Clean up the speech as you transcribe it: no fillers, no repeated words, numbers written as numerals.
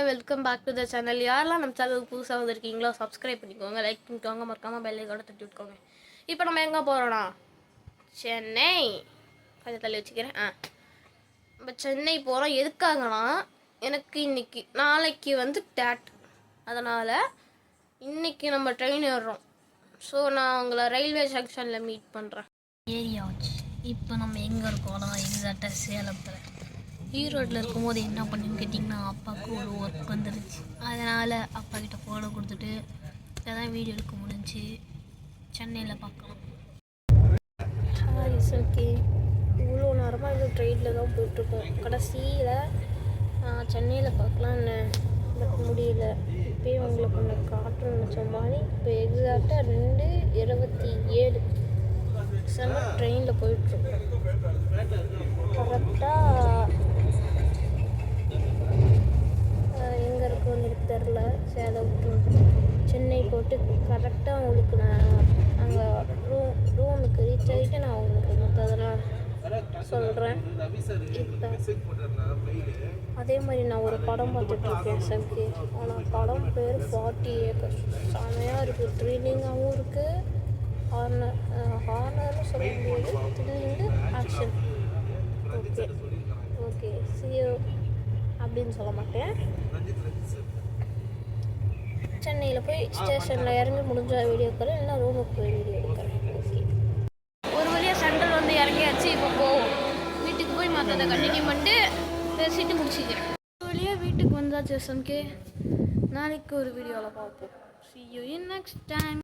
Welcome back to the channel. யாரெல்லாம் நம்ம சேனலுக்கு புதுசாக வந்திருக்கீங்களோ சப்ஸ்கிரைப் பண்ணிக்கோங்க, லைக் பண்ணிக்கோங்க, மறக்காமல் பெல் ஐக்கானை தட்டி விட்டுக்கோங்க. இப்போ நம்ம எங்கே போகிறோன்னா சென்னை. கொஞ்சம் தள்ளி வச்சுக்கிறேன். நம்ம சென்னை போகிறோம். எதுக்காகனா எனக்கு நாளைக்கு டேட், அதனால் இன்றைக்கி நம்ம ட்ரெயின் ஏறுறோம். ஸோ நான் உங்களை ரயில்வே ஜங்ஷனில் மீட் பண்ணுறேன். ஏரியா வச்சு இப்போ நம்ம எங்கே இருக்கோம்னா எக்ஸாக்டாக சேலத்தில். ஈரோட்டில் இருக்கும்போது என்ன பண்ணுன்னு கேட்டிங்கன்னா, அப்பாவுக்கு ஒரு ஒர்க் வந்துருச்சு. அதனால் அப்பா கிட்ட ஃபோனை கொடுத்துட்டு இதான் வீடியோ எடுக்க முடிஞ்சு. சென்னையில் பார்க்கலாம். ஹாய் ஓகே, இவ்வளோ நேரமாக இந்த ட்ரெயினில் தான் போயிட்டுருக்கோம். கடைசியில் சென்னையில் பார்க்கலான்னு பட் முடியல. இப்போயே உங்களுக்கு ஒன்று காட்டணும்னு நினச்ச மாதிரி இப்போ எக்ஸாக்டாக 2:27 செம்ம ட்ரெயினில் போயிட்டுருக்கோம். கரெக்டாக எங்கே இருக்குன்னு எனக்கு தெரில. சேலம் சென்னை போட்டு கரெக்டாக உங்களுக்கு நான் அங்கே ரூமுக்கு ரீச் ஆகிட்டு நான் உங்களுக்கு மற்றதெல்லாம் சொல்கிறேன். இப்போ அதே மாதிரி நான் ஒரு படம் பார்த்துட்ருக்கேன் எஸ்எம்கே. ஆனால் படம் பேர் 40 ஏக்கர்ஸ். செமையாக இருக்குது, த்ரில்லிங்காகவும் இருக்குது. ஹார்னர்னு சொல்ல முடியாது, த்ரில்லிங்கு ஆக்ஷன். ஓகே சியோ அப்படின்னு சொல்ல மாட்டேன். சென்னையில் போய் ஸ்டேஷனில் இறங்கி முடிஞ்ச வீடியோ எடுக்கிறேன், இல்லைன்னா ரூமுக்கு போய் வீடியோ எடுக்கிறேன். ஓகே, ஒரு வழியாக சென்ட்ரல் இறங்கியாச்சு. இப்போ போவோம் வீட்டுக்கு போய் மற்றதை கண்டினியூ பண்ணிட்டு பேசிட்டு முடிச்சுக்கிறேன். ஒரு வழியாக வீட்டுக்கு வந்தாச்சு எஸ்எம்கே. நாளைக்கு ஒரு வீடியோவில் பார்ப்போம். See you in next time.